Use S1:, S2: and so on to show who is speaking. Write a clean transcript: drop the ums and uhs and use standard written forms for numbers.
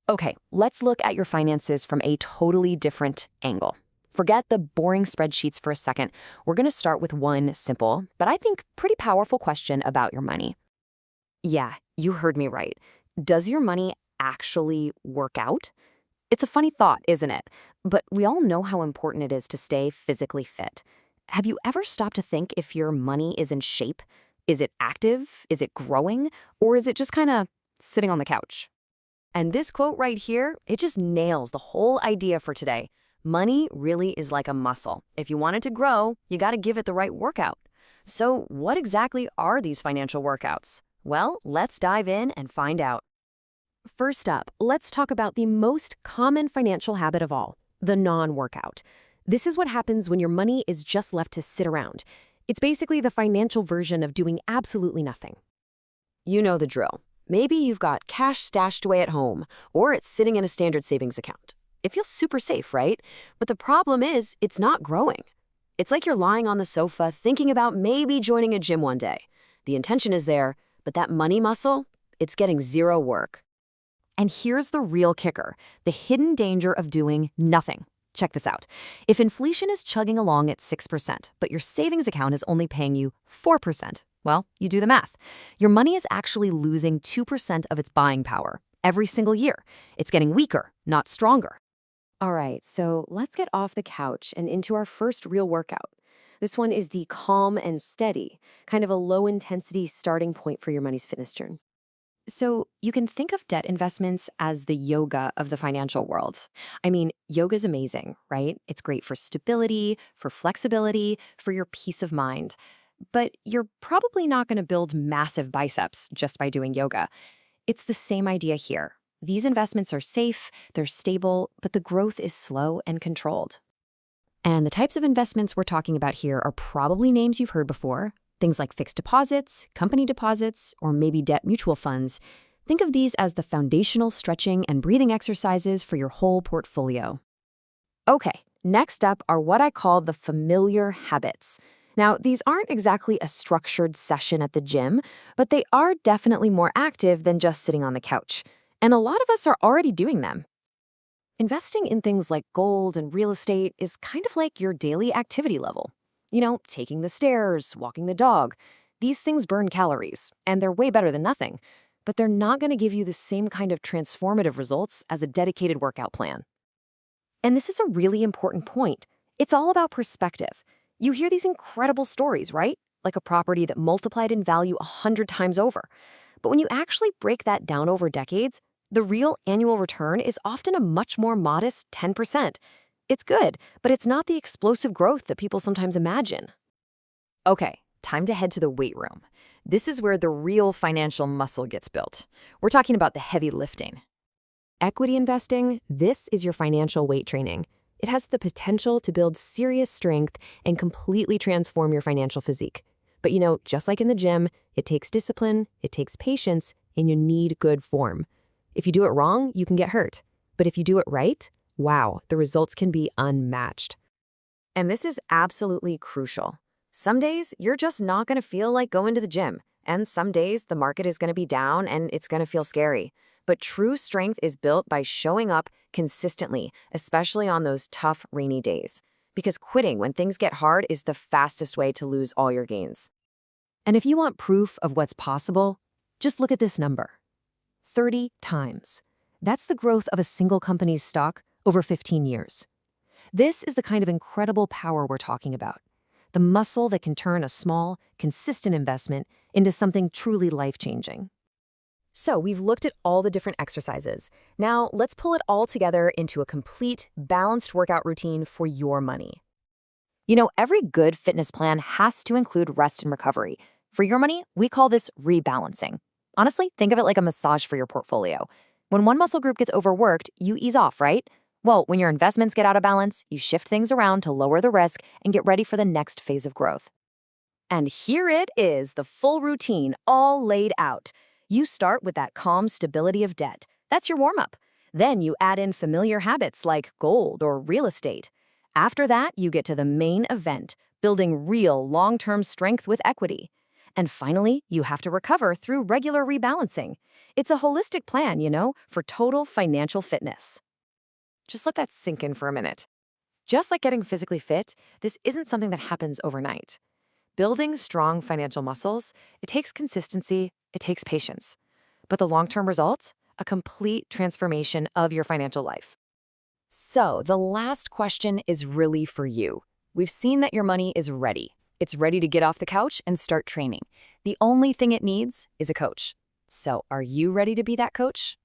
S1: Okay, let's look at your finances from a totally different angle. Forget the boring spreadsheets for a second. We're going to start with one simple, but I think pretty powerful question about your money. Yeah, you heard me right. Does your money actually work out? It's a funny thought, isn't it? But we all know how important it is to stay physically fit. Have you ever stopped to think if your money is in shape? Is it active? Is it growing? Or is it just kind of sitting on the couch? And this quote right here, it just nails the whole idea for today. Money really is like a muscle. If you want it to grow, you got to give it the right workout. So what exactly are these financial workouts? Well, let's dive in and find out. First up, let's talk about the most common financial habit of all, the non-workout. This is what happens when your money is just left to sit around. It's basically the financial version of doing absolutely nothing. You know the drill. Maybe you've got cash stashed away at home, or it's sitting in a standard savings account. It feels super safe, right? But the problem is, it's not growing. It's like you're lying on the sofa thinking about maybe joining a gym one day. The intention is there, but that money muscle, it's getting zero work. And here's the real kicker, the hidden danger of doing nothing. Check this out. If inflation is chugging along at 6%, but your savings account is only paying you 4%, well, you do the math. Your money is actually losing 2% of its buying power every single year. It's getting weaker, not stronger. All right, so let's get off the couch and into our first real workout. This one is the calm and steady, kind of a low-intensity starting point for your money's fitness journey. So you can think of debt investments as the yoga of the financial world. I mean, yoga is amazing, right? It's great for stability, for flexibility, for your peace of mind. But you're probably not going to build massive biceps just by doing yoga. It's the same idea here. These investments are safe, they're stable, but the growth is slow and controlled. And the types of investments we're talking about here are probably names you've heard before. Things like fixed deposits, company deposits, or maybe debt mutual funds. Think of these as the foundational stretching and breathing exercises for your whole portfolio. Okay, next up are what I call the familiar habits. Now, these aren't exactly a structured session at the gym, but they are definitely more active than just sitting on the couch. And a lot of us are already doing them. Investing in things like gold and real estate is kind of like your daily activity level. You know, taking the stairs, walking the dog. These things burn calories, and they're way better than nothing. But they're not going to give you the same kind of transformative results as a dedicated workout plan. And this is a really important point. It's all about perspective. You hear these incredible stories, right? Like a property that multiplied in value 100 times over. But when you actually break that down over decades, the real annual return is often a much more modest 10%. It's good, but it's not the explosive growth that people sometimes imagine. Okay, time to head to the weight room. This is where the real financial muscle gets built. We're talking about the heavy lifting. Equity investing, this is your financial weight training. It has the potential to build serious strength and completely transform your financial physique. But you know, just like in the gym, it takes discipline, it takes patience, and you need good form. If you do it wrong, you can get hurt. But if you do it right, wow, the results can be unmatched. And this is absolutely crucial. Some days, you're just not going to feel like going to the gym. And some days, the market is going to be down and it's going to feel scary. But true strength is built by showing up consistently, especially on those tough, rainy days. Because quitting when things get hard is the fastest way to lose all your gains. And if you want proof of what's possible, just look at this number. 30 times. That's the growth of a single company's stock over 15 years. This is the kind of incredible power we're talking about. The muscle that can turn a small, consistent investment into something truly life-changing. So we've looked at all the different exercises. Now let's pull it all together into a complete, balanced workout routine for your money. You know, every good fitness plan has to include rest and recovery. For your money, we call this rebalancing. Honestly, think of it like a massage for your portfolio. When one muscle group gets overworked, you ease off, right? Well, when your investments get out of balance, you shift things around to lower the risk and get ready for the next phase of growth. And here it is, the full routine, all laid out. You start with that calm stability of debt. That's your warm-up. Then you add in familiar habits like gold or real estate. After that, you get to the main event, building real long-term strength with equity. And finally, you have to recover through regular rebalancing. It's a holistic plan, for total financial fitness. Just let that sink in for a minute. Just like getting physically fit, this isn't something that happens overnight. Building strong financial muscles, it takes consistency, it takes patience. But the long-term result? A complete transformation of your financial life. So, the last question is really for you. We've seen that your money is ready. It's ready to get off the couch and start training. The only thing it needs is a coach. So, are you ready to be that coach?